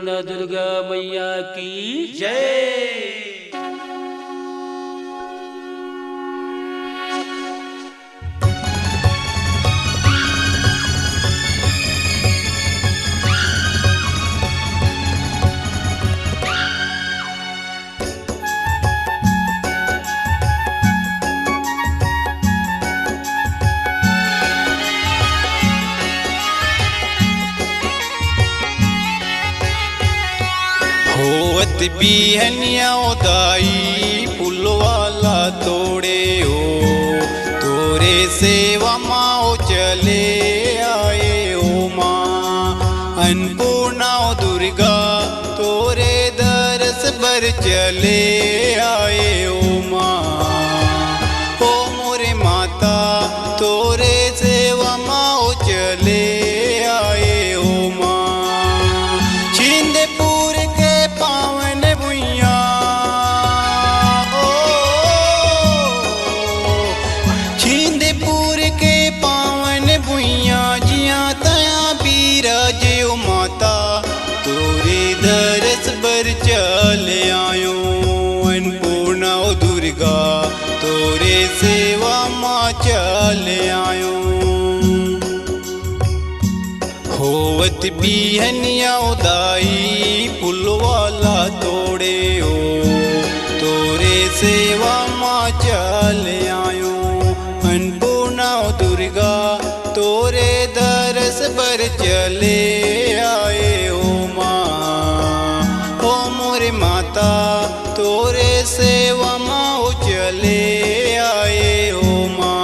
अन्नपूर्णा दुर्गा मैया की जय। होवत बिहनिया उदाई पुलवाला तोड़े हो, तोरे सेवा माओ चले आए हो माँ अन्नपूर्णा दुर्गा, तोरे दरस बर चले आए हो माँ। हो मोरे माता तोरे सेवा माओ चले आए हो माँ। छिंदपुर के पावन भुइया छिंदपुर के पावन भुइया जिया तया बिराजे माता, तोरे दरस बर चल आयो अन्नपूर्णा दुर्गा, तोरे सेवा माँ चल आयो। होवत बिहनिया उदाई पुलवाला तोड़े हो, तोरे सेवा माँ चल आयो अन्नपूर्णा दुर्गा, तोरे दरस बर चले आए हो माँ। हो मोरे माता तोरे सेवा माँ चले आए हो माँ।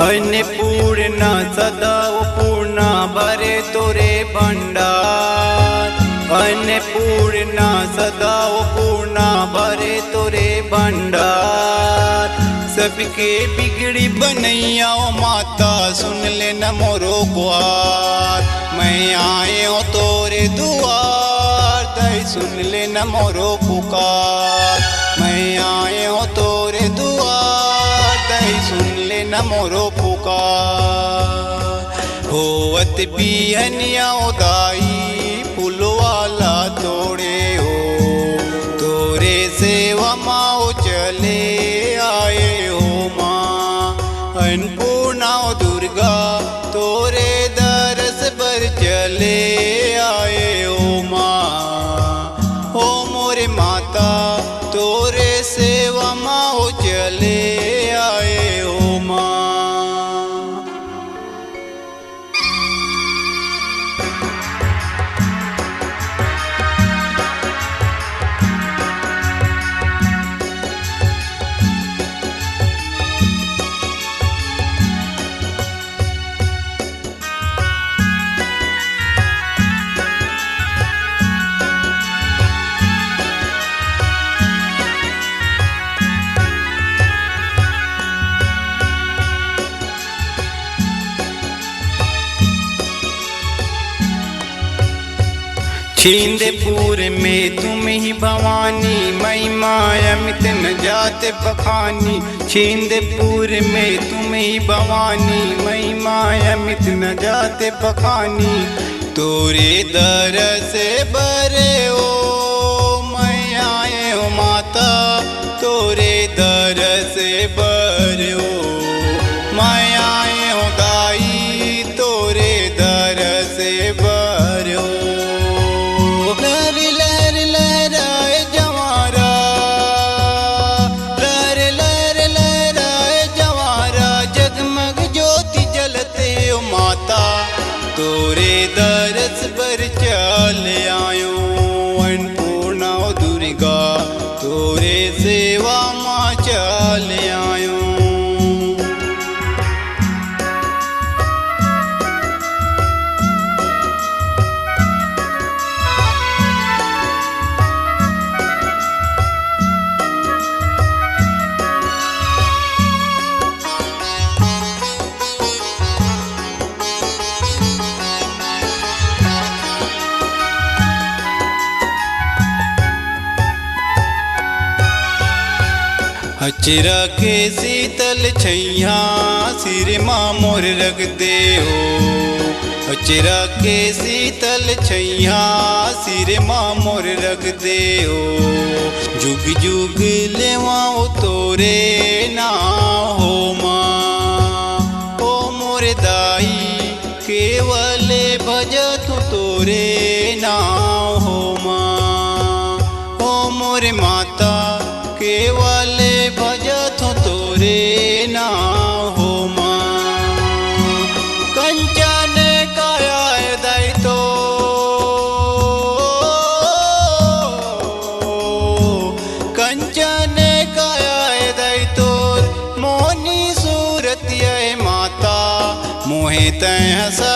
अन्नपूर्णा सदा पूर्णा भरे तोरे भंडार, अन्नपूर्णा सदा पूर्णा भरे तोरे भंडार। सबके बिगड़ी बनैया माता सुन ले न मोरो ग्वार, मैं आए हो तोरे दुआर दई सुन ले न मोरो पुकार। मैं आए हो तोरे दुआर दई सुन ले न मोरो पुकार। होवत बिहनिया उदाई पुलवाला तोड़े हो, तोरे सेवा माँ चले आए हो माँ अन्नपूर्णा दुर्गा, तोरे दरस बर चले आए हो माँ। हो मोरे माता तोरे सेवा माँ चले आए हो माँ। छिंदपुर में तुम ही भवानी, महिमा अमित न जात बखानी। छिंदपुर में तुम ही भवानी, महिमा अमित न जात बखानी। तोरे दर से बरे ओ मैं आए हो माता, तोरे दर से बरे ओ मैं आए हो दाई, तोरे दर से बरे ओ। लहर लहर लहराए जवारा, लहर लहर लहराए जवारा, जगमग ज्योति जलते हो माता, तोरे दरस पर चल आयो अन्नपूर्णा दुर्गा, तोरे सेवा माँ चल आयो। अचरा के शीतल छैया सिर माँ मोर रख दे हो। अचरा के शीतल छैया सिर माँ मोर रख दे हो। जुग जुग लेवाओ तोरे ना हो माँ। ओ मोर दाई केवल भजत तोरे ना हो माँ। ओ मोर माता केवल भजत तोरे ना हो माँ। कंचन काया दई तो कंचन काया दई तोर मोनी सूरत ये माता मोहे तै हसा